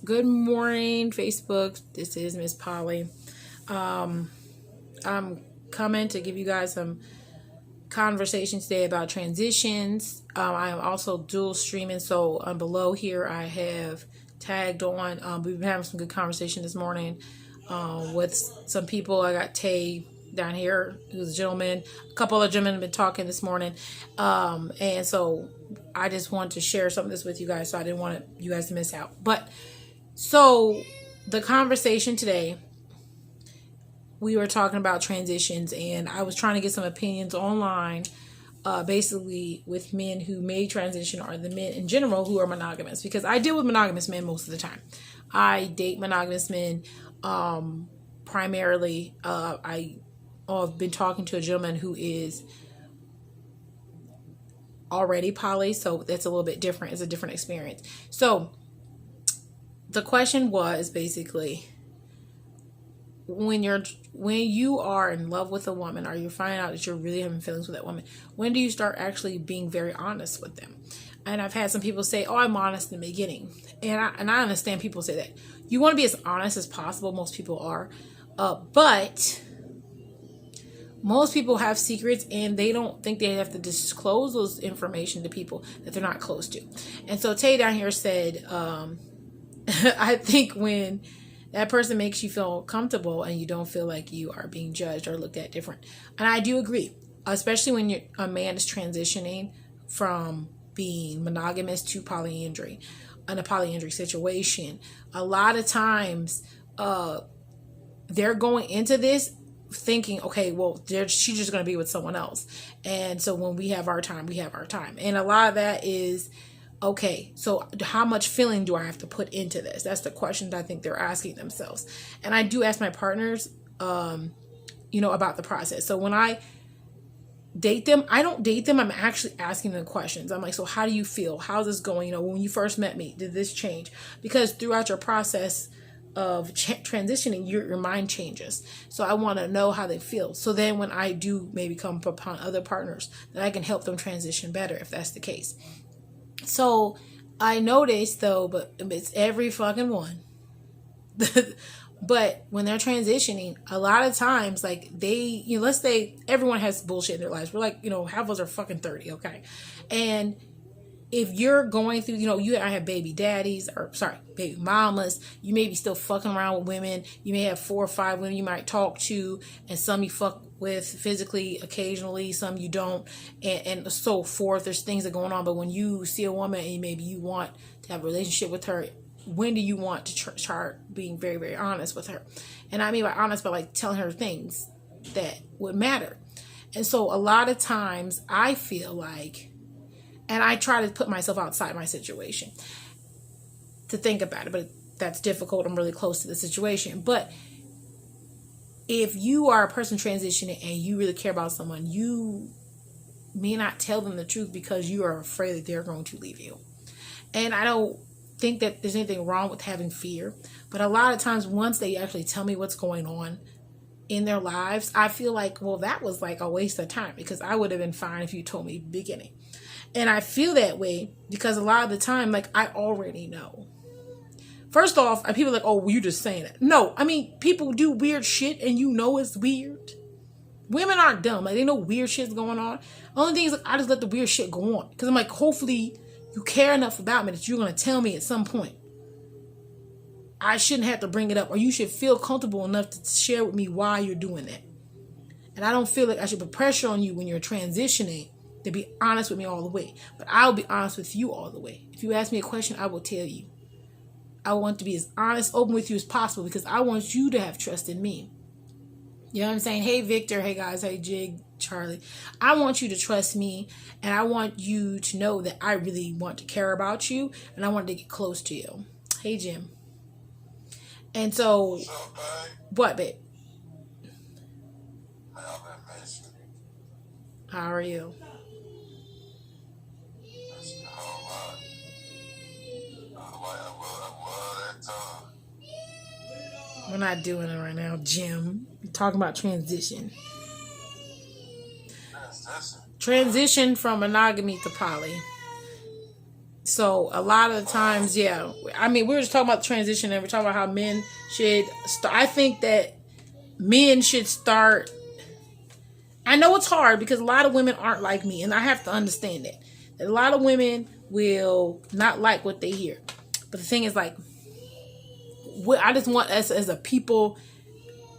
Good morning, Facebook. This is Miss Polly. I'm coming to give you guys some conversation today about transitions. I am also dual streaming, so below here I have tagged on. We've been having some good conversation this morning with some people. I got Tay down here, who's a gentleman. A couple of gentlemen have been talking this morning, and so I just wanted to share some of this with you guys, so I didn't want you guys to miss out. But so the conversation today, we were talking about transitions, and I was trying to get some opinions online, basically with men who may transition or the men in general who are monogamous, because I deal with monogamous men most of the time. I date monogamous men primarily. I've been talking to a gentleman who is already poly, so that's a little bit different. It's a different experience. So the question was basically, when you are in love with a woman, or you're finding out that you're really having feelings with that woman, when do you start actually being very honest with them? And I've had some people say, "Oh, I'm honest in the beginning," and I understand people say that. You want to be as honest as possible. Most people are, but most people have secrets, and they don't think they have to disclose those information to people that they're not close to. And so Tay down here said, I think when that person makes you feel comfortable and you don't feel like you are being judged or looked at different. And I do agree, especially when a man is transitioning from being monogamous to polyandry, in a polyandry situation. A lot of times they're going into this thinking, okay, well, she's just going to be with someone else. And so when we have our time, we have our time. And a lot of that is, okay, so how much feeling do I have to put into this? That's the question that I think they're asking themselves. And I do ask my partners, about the process. So when I date them, I don't date them. I'm actually asking them questions. I'm like, so how do you feel? How's this going? When you first met me, did this change? Because throughout your process of transitioning, your mind changes. So I want to know how they feel. So then when I do maybe come upon other partners, that I can help them transition better if that's the case. So I noticed though, but it's every fucking one. But when they're transitioning, a lot of times, like let's say everyone has bullshit in their lives. We're like, half of us are fucking 30, okay? And if you're going through, I have baby daddies, baby mamas, you may be still fucking around with women. You may have 4 or 5 women you might talk to, and some you fuck with physically occasionally, some you don't, and so forth. There's things that are going on. But when you see a woman and maybe you want to have a relationship with her, when do you want to start being very, very honest with her? And I mean by honest, by like telling her things that would matter. And so a lot of times I feel like, and I try to put myself outside my situation to think about it, but that's difficult. I'm really close to the situation. But if you are a person transitioning and you really care about someone, you may not tell them the truth because you are afraid that they're going to leave you. And I don't think that there's anything wrong with having fear. But a lot of times, once they actually tell me what's going on in their lives, I feel like, well, that was like a waste of time, because I would have been fine if you told me at the beginning. And I feel that way because a lot of the time, like, I already know. First off, people are like, oh, well, you just saying it. No, I mean, people do weird shit and it's weird. Women aren't dumb. Like, they know weird shit's going on. Only thing is, like, I just let the weird shit go on. Because I'm like, hopefully you care enough about me that you're going to tell me at some point. I shouldn't have to bring it up, or you should feel comfortable enough to share with me why you're doing that. And I don't feel like I should put pressure on you when you're transitioning to be honest with me all the way. But I'll be honest with you all the way. If you ask me a question, I will tell you. I want to be as honest, open with you as possible, because I want you to have trust in me. You know what I'm saying? Hey, Victor. Hey, guys. Hey, Jig, Charlie. I want you to trust me, and I want you to know that I really want to care about you, and I want to get close to you. Hey, Jim. And so, what's up, babe? What, babe? I've been missing you. How are you? Missing you a whole lot. I love that time. We're not doing it right now, Jim. We're talking about transition. Transition from monogamy to poly. So a lot of the times, yeah. I mean, we were just talking about the transition, and we're talking about how men should start. I think that men should start. I know it's hard because a lot of women aren't like me, and I have to understand that. That a lot of women will not like what they hear. But the thing is, like, I just want us as a people,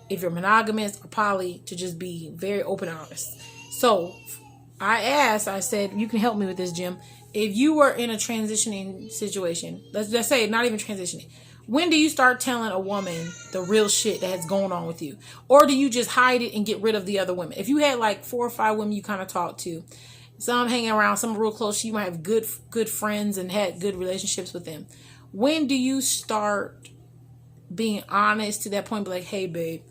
if you're monogamous or poly, to just be very open and honest. So I said, you can help me with this, Jim. If you were in a transitioning situation, let's say not even transitioning, when do you start telling a woman the real shit that has going on with you? Or do you just hide it and get rid of the other women? If you had like 4 or 5 women you kind of talk to, some hanging around, some real close, you might have good friends and had good relationships with them. When do you start being honest to that point? Be like, hey, babe,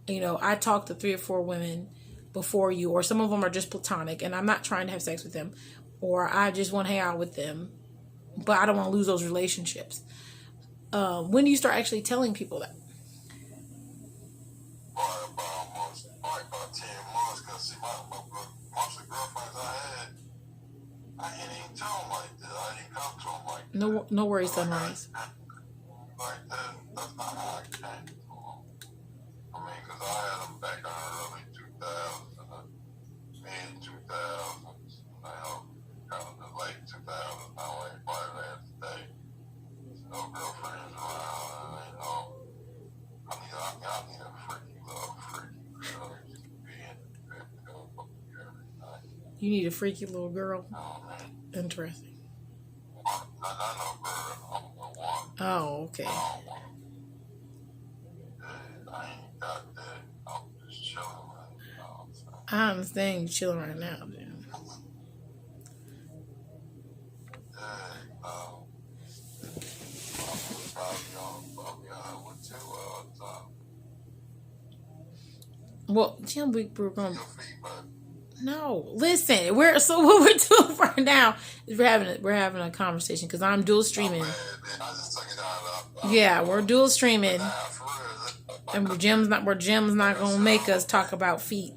I talked to 3 or 4 women before you, or some of them are just platonic and I'm not trying to have sex with them, or I just want to hang out with them, but I don't want to lose those relationships. When do you start actually telling people that? Probably about 10 months, because see, most of the girlfriends I didn't even tell them like that. I didn't come to them like that. No worries, Sunrise. Like that, that's not how I came to them. I mean, because I had them back in the early 2000s, mid 2000s, kind of the late 2000s. Now everybody has today. No girlfriends around, I need a freaky little girl just to be in the bed every night. You need a freaky little girl? Interesting. Not no girl, I'm the one. Oh, okay. I ain't got that. I'm just chilling right now. I understand you chilling right now, dude. Well, Jim, we're going. No, listen. What we're doing right now is we're having a conversation because I'm dual streaming. Yeah, we're dual streaming, and Jim's not gonna make us talk about feet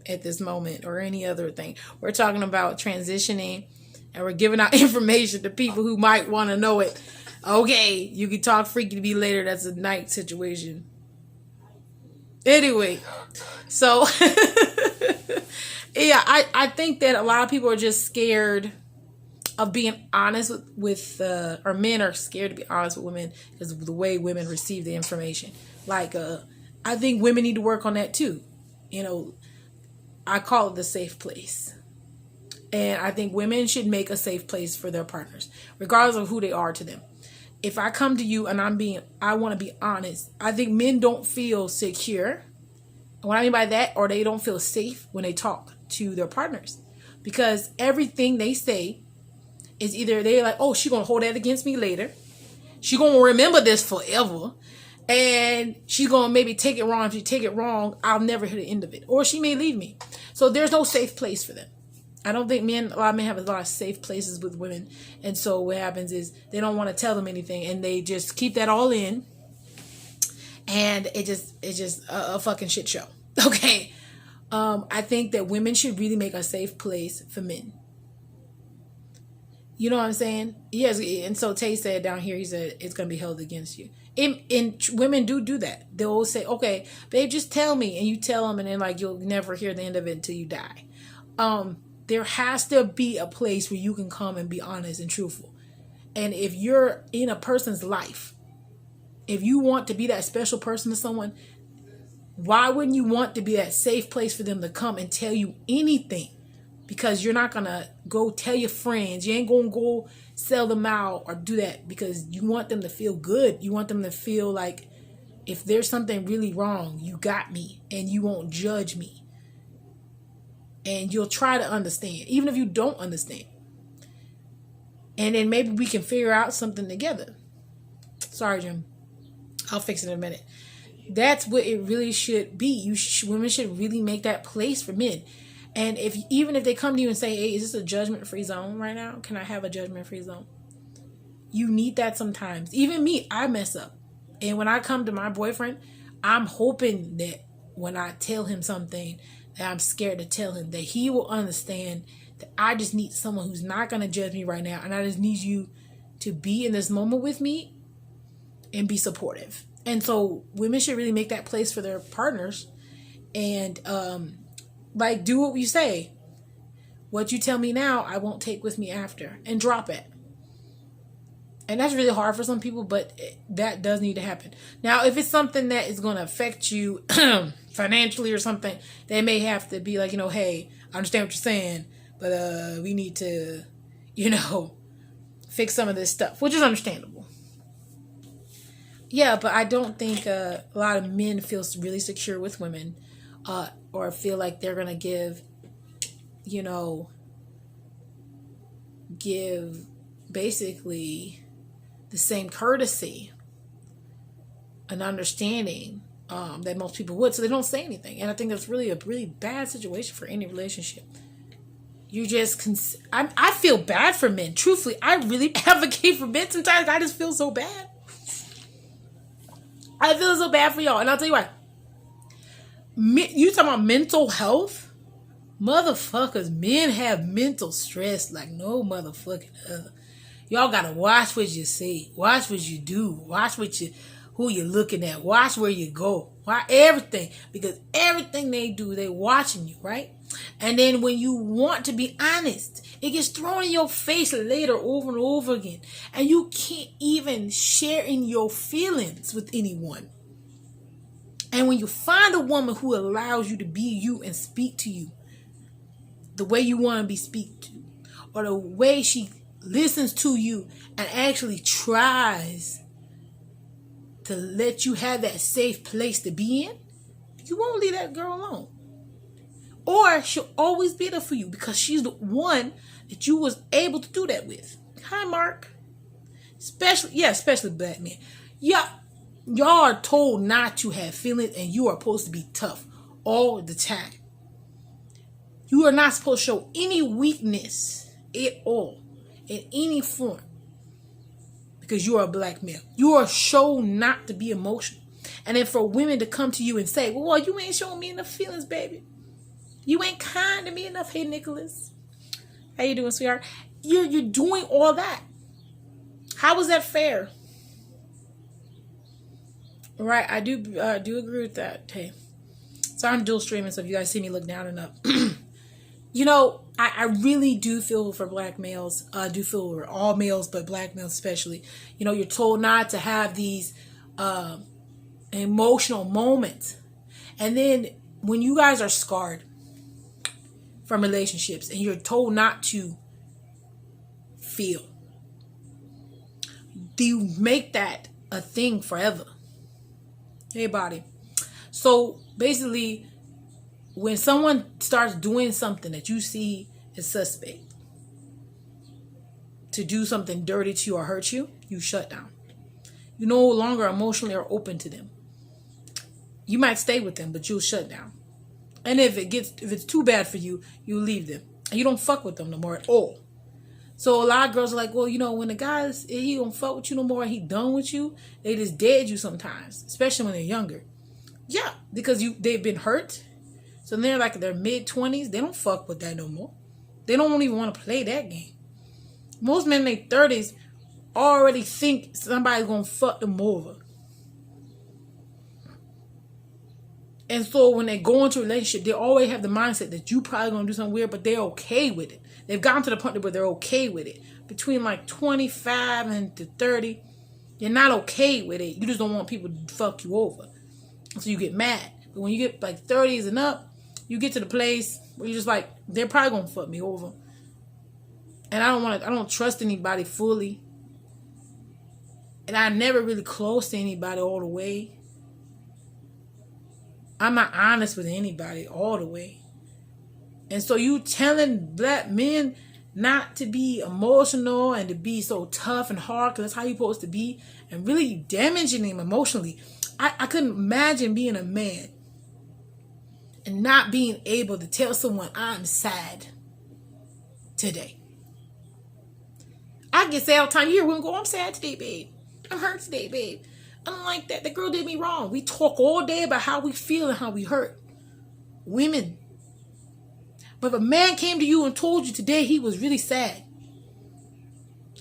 at this moment or any other thing. We're talking about transitioning, and we're giving out information to people who might want to know it. Okay, you can talk freaky to me later. That's a night situation. Anyway, so yeah, I think that a lot of people are just scared of being honest with or men are scared to be honest with women because of the way women receive the information. Like, I think women need to work on that too. I call it the safe place. And I think women should make a safe place for their partners, regardless of who they are to them. If I come to you and I want to be honest, I think men don't feel secure. And what I mean by that, or they don't feel safe when they talk to their partners. Because everything they say is either they're like, oh, she's going to hold that against me later. She's going to remember this forever. And she's going to maybe take it wrong. If you take it wrong, I'll never hear the end of it. Or she may leave me. So there's no safe place for them. I don't think a lot of men have a lot of safe places with women. And so what happens is they don't want to tell them anything. And they just keep that all in. And it's just a fucking shit show. Okay. I think that women should really make a safe place for men. You know what I'm saying? Yes. And so Tay said down here, he said, it's going to be held against you. And women do that. They'll say, okay, babe, just tell me. And you tell them, and then like, you'll never hear the end of it until you die. There has to be a place where you can come and be honest and truthful. And if you're in a person's life, if you want to be that special person to someone, why wouldn't you want to be that safe place for them to come and tell you anything? Because you're not going to go tell your friends. You ain't going to go sell them out or do that because you want them to feel good. You want them to feel like if there's something really wrong, you got me and you won't judge me. And you'll try to understand, even if you don't understand. And then maybe we can figure out something together. Sorry, Jim. I'll fix it in a minute. That's what it really should be. Women should really make that place for men. And even if they come to you and say, hey, is this a judgment-free zone right now? Can I have a judgment-free zone? You need that sometimes. Even me, I mess up. And when I come to my boyfriend, I'm hoping that when I tell him something that I'm scared to tell him, that he will understand that I just need someone who's not going to judge me right now. And I just need you to be in this moment with me and be supportive. And so women should really make that place for their partners and like do what you say. What you tell me now, I won't take with me after, and drop it. And that's really hard for some people, but that does need to happen. Now, if it's something that is going to affect you financially or something, they may have to be like, hey, I understand what you're saying, but we need to, fix some of this stuff, which is understandable. Yeah, but I don't think a lot of men feel really secure with women or feel like they're going to give basically the same courtesy and understanding that most people would, so they don't say anything. And I think that's really a really bad situation for any relationship. You just I feel bad for men. Truthfully, I really advocate for men. Sometimes I just feel so bad. I feel so bad for y'all, and I'll tell you why. You talking about mental health? Motherfuckers, men have mental stress like no motherfucking other. Y'all gotta watch what you say, watch what you do, watch who you're looking at, watch where you go, watch everything, because everything they do, they watching you, right? And then when you want to be honest, it gets thrown in your face later over and over again, and you can't even share in your feelings with anyone. And when you find a woman who allows you to be you and speak to you the way you want to be speak to, or the way she listens to you and actually tries to let you have that safe place to be in, you won't leave that girl alone. Or she'll always be there for you because she's the one that you was able to do that with. Hi, Mark. Especially black men. Y'all are told not to have feelings, and you are supposed to be tough all the time. You are not supposed to show any weakness at all in any form because you are a black male. You are shown not to be emotional. And then for women to come to you and say, well, you ain't showing me enough feelings, baby. You ain't kind to me enough. Hey, Nicholas. How you doing, sweetheart? You're doing all that. How is that fair? Right, I do agree with that. Hey, so I'm dual streaming, so if you guys see me look down and up. I really do feel for black males. I do feel for all males, but black males especially. You're told not to have these emotional moments. And then when you guys are scarred from relationships and you're told not to feel, do you make that a thing forever? Hey, body. So basically, when someone starts doing something that you see as suspect, to do something dirty to you or hurt you, you shut down. You no longer emotionally are open to them. You might stay with them, but you'll shut down. And if it's too bad for you, you leave them. And you don't fuck with them no more at all. So a lot of girls are like, well, when the guys, he don't fuck with you no more and he done with you, they just dead you sometimes, especially when they're younger. Yeah, because they've been hurt. So they're like their mid-20s, they don't fuck with that no more. They don't even want to play that game. Most men in their 30s already think somebody's going to fuck them over. And so when they go into a relationship, they always have the mindset that you probably going to do something weird, but they're okay with it. They've gotten to the point where they're okay with it. Between like 25 and to 30, you're not okay with it. You just don't want people to fuck you over. So you get mad. But when you get like 30s and up, you get to the place where you're just like, they're probably going to fuck me over. And I don't trust anybody fully. And I'm never really close to anybody all the way. I'm not honest with anybody all the way. And so you telling black men not to be emotional and to be so tough and hard because that's how you're supposed to be, and really damaging them emotionally. I couldn't imagine being a man and not being able to tell someone I'm sad today. I get sad all the time. You hear women go, I'm sad today, babe. I'm hurt today, babe. I don't like that. The girl did me wrong. We talk all day about how we feel and how we hurt. Women. But if a man came to you and told you today he was really sad,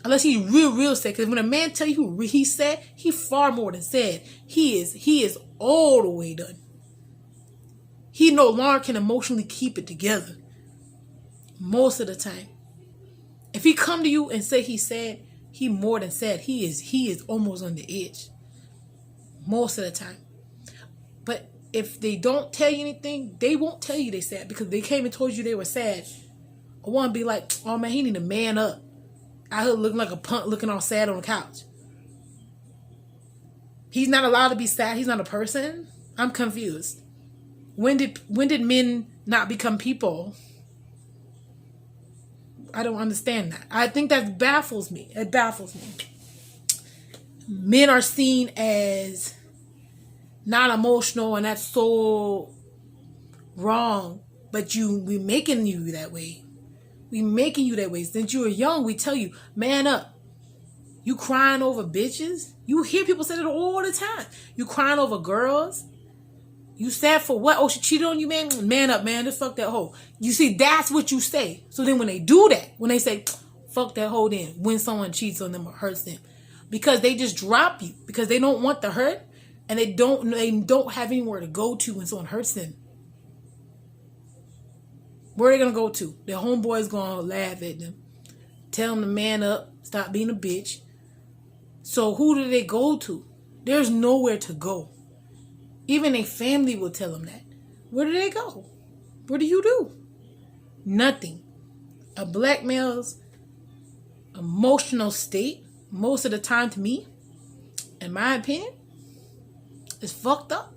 Unless he's real sad. Because when a man tell you who he's sad, he far more than sad. He is all the way done. He no longer can emotionally keep it together. Most of the time. If he come to you and say he's sad, he more than sad. He is almost on the edge. Most of the time. But if they don't tell you anything, they won't tell you they're sad. Because they came and told you they were sad. I want to be like, oh man, he need to man up. Out here looking like a punk, looking all sad on the couch. He's not allowed to be sad. He's not a person. I'm confused. When did men not become people? I don't understand that. I think that baffles me. It baffles me. Men are seen as not emotional, and that's so wrong. But we making you that way. We making you that way. Since you were young, we tell you, man up. You crying over bitches? You hear people say that all the time. You crying over girls? You sad for what? Oh, she cheated on you, man? Man up, man. Just fuck that hoe. You see, that's what you say. So then when they do that, when they say, fuck that hoe then, when someone cheats on them or hurts them, because they just drop you, because they don't want the hurt, and they don't have anywhere to go to when someone hurts them. Where are they going to go to? Their homeboy's going to laugh at them. Tell them to man up. Stop being a bitch. So who do they go to? There's nowhere to go. Even a family will tell them that. Where do they go? What do you do? Nothing. A black male's emotional state, most of the time to me, in my opinion, is fucked up.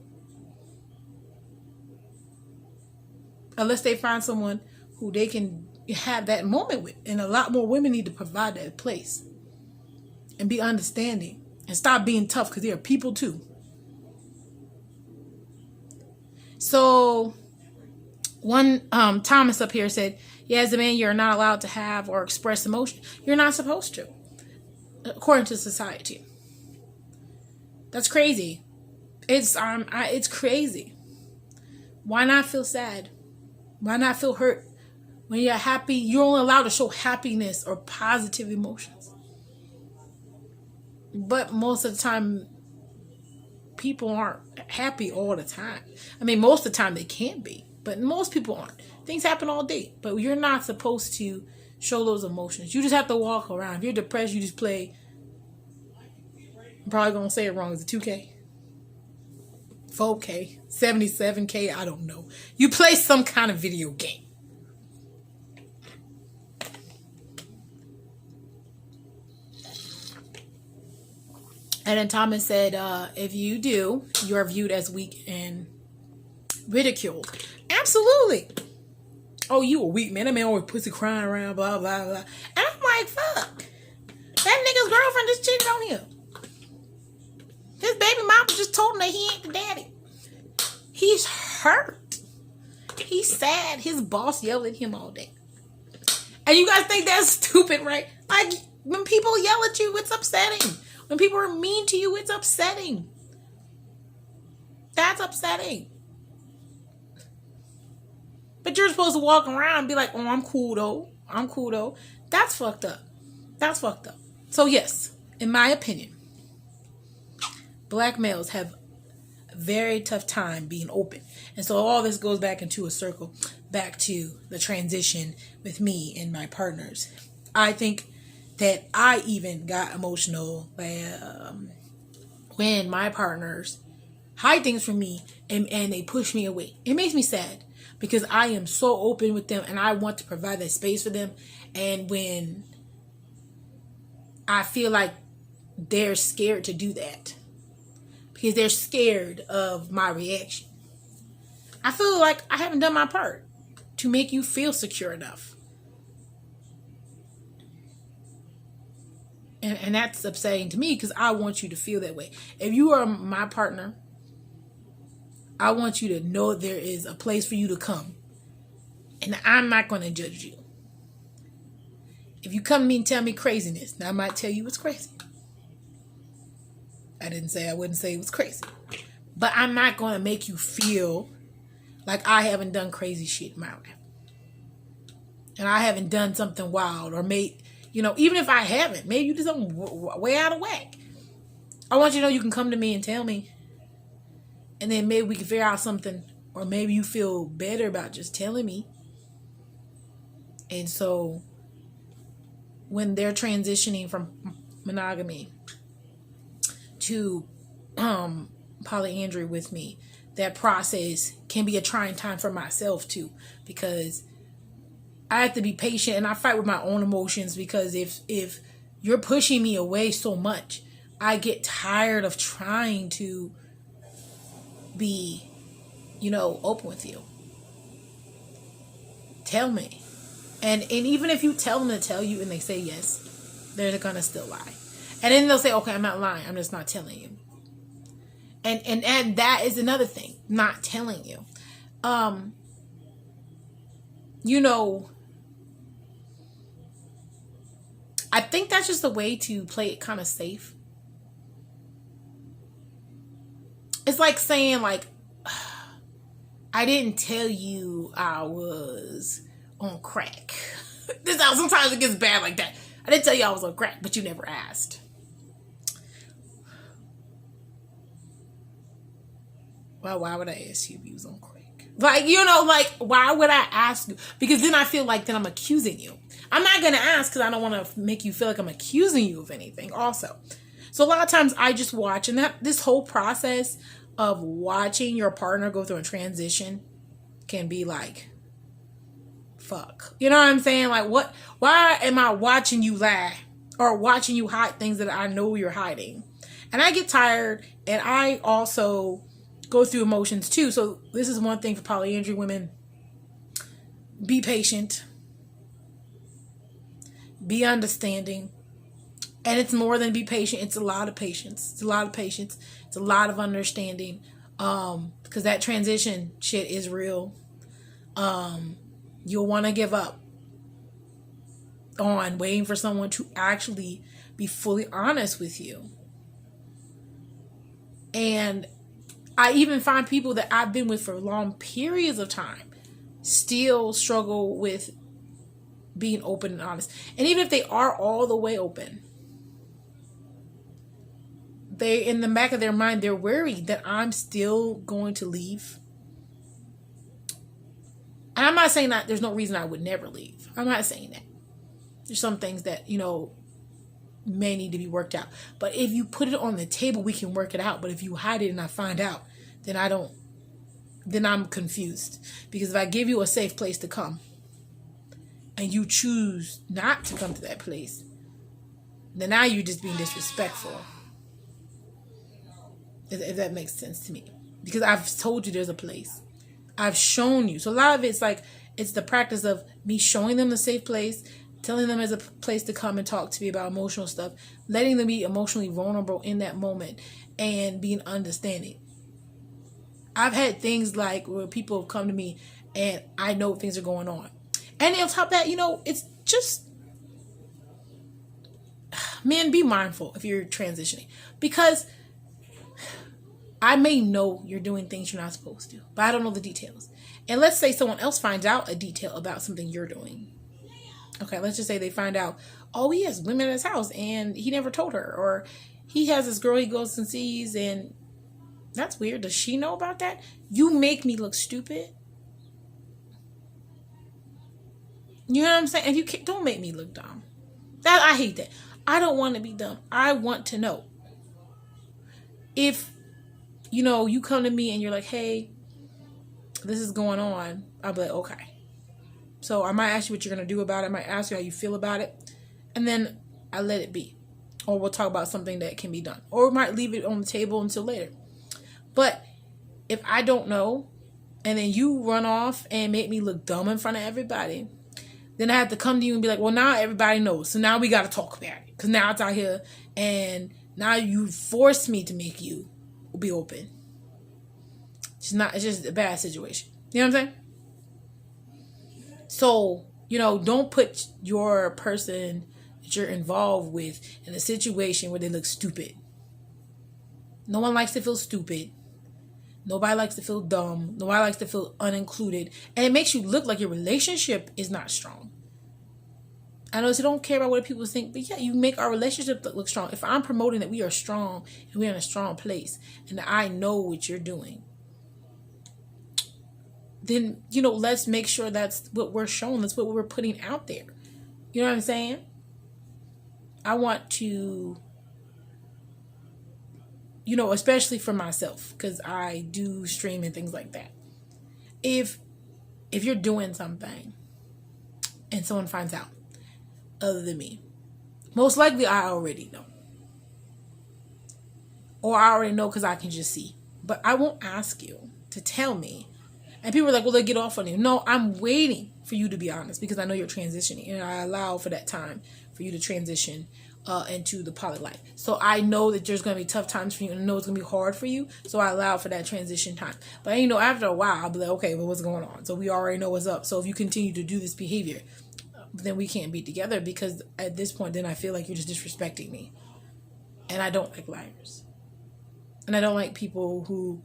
Unless they find someone who they can have that moment with. And a lot more women need to provide that place. And be understanding. And stop being tough, because they are people too. So, one Thomas up here said, yeah, as a man, you're not allowed to have or express emotion. You're not supposed to. According to society. That's crazy. It's crazy. Why not feel sad? Why not feel hurt? When you're happy, you're only allowed to show happiness or positive emotions. But most of the time, people aren't happy all the time. I mean, most of the time they can be, but most people aren't. Things happen all day, but you're not supposed to show those emotions. You just have to walk around. If you're depressed, you just play. I'm probably going to say it wrong. Is it 2K? 4K? 77K? I don't know. You play some kind of video game. And then Thomas said, if you do, you're viewed as weak and ridiculed. Absolutely. Oh, you a weak man. That man always pussy crying around, blah, blah, blah. And I'm like, fuck. That nigga's girlfriend just cheated on him. His baby mama just told him that he ain't the daddy. He's hurt. He's sad. His boss yelled at him all day. And you guys think that's stupid, right? Like, when people yell at you, it's upsetting. When people are mean to you, it's upsetting. That's upsetting. But you're supposed to walk around and be like, oh, I'm cool though. I'm cool though. That's fucked up. That's fucked up. So yes, in my opinion, black males have a very tough time being open. And so all this goes back into a circle, back to the transition with me and my partners. I think that I even got emotional when my partners hide things from me and they push me away. It makes me sad because I am so open with them and I want to provide that space for them. And when I feel like they're scared to do that because they're scared of my reaction, I feel like I haven't done my part to make you feel secure enough. And that's upsetting to me because I want you to feel that way. If you are my partner, I want you to know there is a place for you to come. And I'm not going to judge you. If you come to me and tell me craziness, now I might tell you it's crazy. I wouldn't say it was crazy. But I'm not going to make you feel like I haven't done crazy shit in my life. And I haven't done something wild or made You know, even if I haven't, maybe you did something way out of whack. I want you to know you can come to me and tell me. And then maybe we can figure out something. Or maybe you feel better about just telling me. And so when they're transitioning from monogamy to polyandry with me, that process can be a trying time for myself too, because I have to be patient and I fight with my own emotions, because if you're pushing me away so much, I get tired of trying to be, open with you. Tell me. And even if you tell them to tell you and they say yes, they're gonna still lie. And then they'll say, okay, I'm not lying, I'm just not telling you. And that is another thing, not telling you. I think that's just a way to play it kind of safe. It's like saying, like, I didn't tell you I was on crack. This how sometimes it gets bad like that. I didn't tell you I was on crack, but you never asked. Well, why would I ask you if you was on crack? Like, why would I ask you? Because then I feel like then I'm accusing you. I'm not going to ask because I don't want to make you feel like I'm accusing you of anything also. So a lot of times I just watch, and this whole process of watching your partner go through a transition can be like, fuck. You know what I'm saying? Like, why am I watching you lie or watching you hide things that I know you're hiding? And I get tired, and I also go through emotions too. So this is one thing for polyandry women. Be patient. Be understanding. And it's more than be patient. It's a lot of patience. It's a lot of patience. It's a lot of understanding. Because that transition shit is real. You'll want to give up on waiting for someone to actually be fully honest with you. And I even find people that I've been with for long periods of time still struggle with being open and honest. And even if they are all the way open, they, in the back of their mind, they're worried that I'm still going to leave. And I'm not saying that there's no reason I would never leave. I'm not saying that. There's some things that, may need to be worked out. But if you put it on the table, we can work it out. But if you hide it and I find out, then I'm confused. Because if I give you a safe place to come and you choose not to come to that place, then now you're just being disrespectful. If that makes sense to me. Because I've told you there's a place. I've shown you. So a lot of it's like, it's the practice of me showing them the safe place, telling them there's a place to come and talk to me about emotional stuff, letting them be emotionally vulnerable in that moment, and being understanding. I've had things like where people have come to me and I know things are going on. And on top of that, it's just, man, be mindful if you're transitioning. Because I may know you're doing things you're not supposed to, but I don't know the details. And let's say someone else finds out a detail about something you're doing. Okay, let's just say they find out, oh, he has women in his house and he never told her. Or he has this girl he goes and sees and that's weird. Does she know about that? You make me look stupid. You know what I'm saying? And you don't make me look dumb. I hate that. I don't want to be dumb. I want to know. If, you come to me and you're like, hey, this is going on, I'll be like, okay. So I might ask you what you're going to do about it. I might ask you how you feel about it. And then I let it be. Or we'll talk about something that can be done. Or we might leave it on the table until later. But if I don't know, and then you run off and make me look dumb in front of everybody, then I have to come to you and be like, well, now everybody knows. So now we got to talk about it. Because now it's out here. And now you forced me to make you be open. It's just a bad situation. You know what I'm saying? So, don't put your person that you're involved with in a situation where they look stupid. No one likes to feel stupid. Nobody likes to feel dumb. Nobody likes to feel unincluded. And it makes you look like your relationship is not strong. I know you don't care about what people think, but yeah, you make our relationship look strong. If I'm promoting that we are strong and we're in a strong place and I know what you're doing, then, let's make sure that's what we're showing. That's what we're putting out there. You know what I'm saying? I want to, especially for myself, because I do stream and things like that. If you're doing something and someone finds out other than me, most likely I already know. Or I already know because I can just see. But I won't ask you to tell me. And people are like, well, they get off on you. No, I'm waiting for you to be honest because I know you're transitioning. And I allow for that time for you to transition into the poly life. So I know that there's going to be tough times for you and I know it's going to be hard for you. So I allow for that transition time. But after a while, I'll be like, okay, well, what's going on? So we already know what's up. So if you continue to do this behavior, then we can't be together because at this point, then I feel like you're just disrespecting me. And I don't like liars. And I don't like people who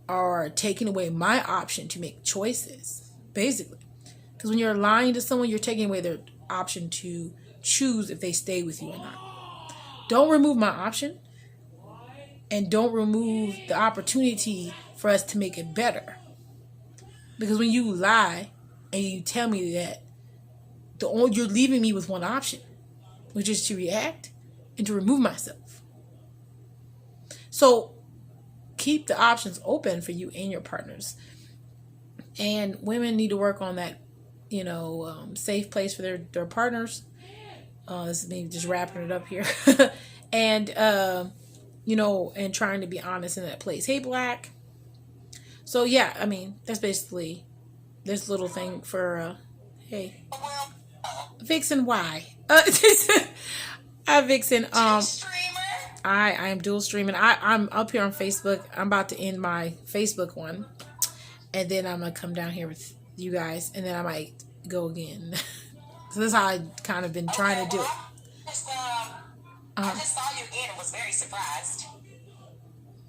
are taking away my option to make choices, basically. Because when you're lying to someone, you're taking away their option to choose if they stay with you or not. Don't remove my option and don't remove the opportunity for us to make it better. Because when you lie and you tell me that you're leaving me with one option, which is to react and to remove myself. So keep the options open for you and your partners. And women need to work on that, safe place for their partners. This is me just wrapping it up here. And, and trying to be honest in that place. Hey, Black. So, yeah, that's basically this little thing for, hey. Vixen, why? Vixen, I am dual streaming. I'm up here on Facebook. I'm about to end my Facebook one. And then I'm going to come down here with you guys. And then I might go again. So this is how I kind of been trying to do it. I just saw you again and was very surprised.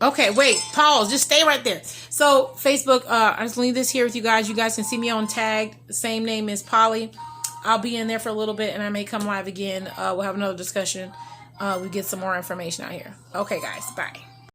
Okay, wait. Pause. Just stay right there. So Facebook, I just leave this here with you guys. You guys can see me on Tagged. Same name as Polly. I'll be in there for a little bit and I may come live again. We'll have another discussion. We get some more information out here. Okay, guys. Bye.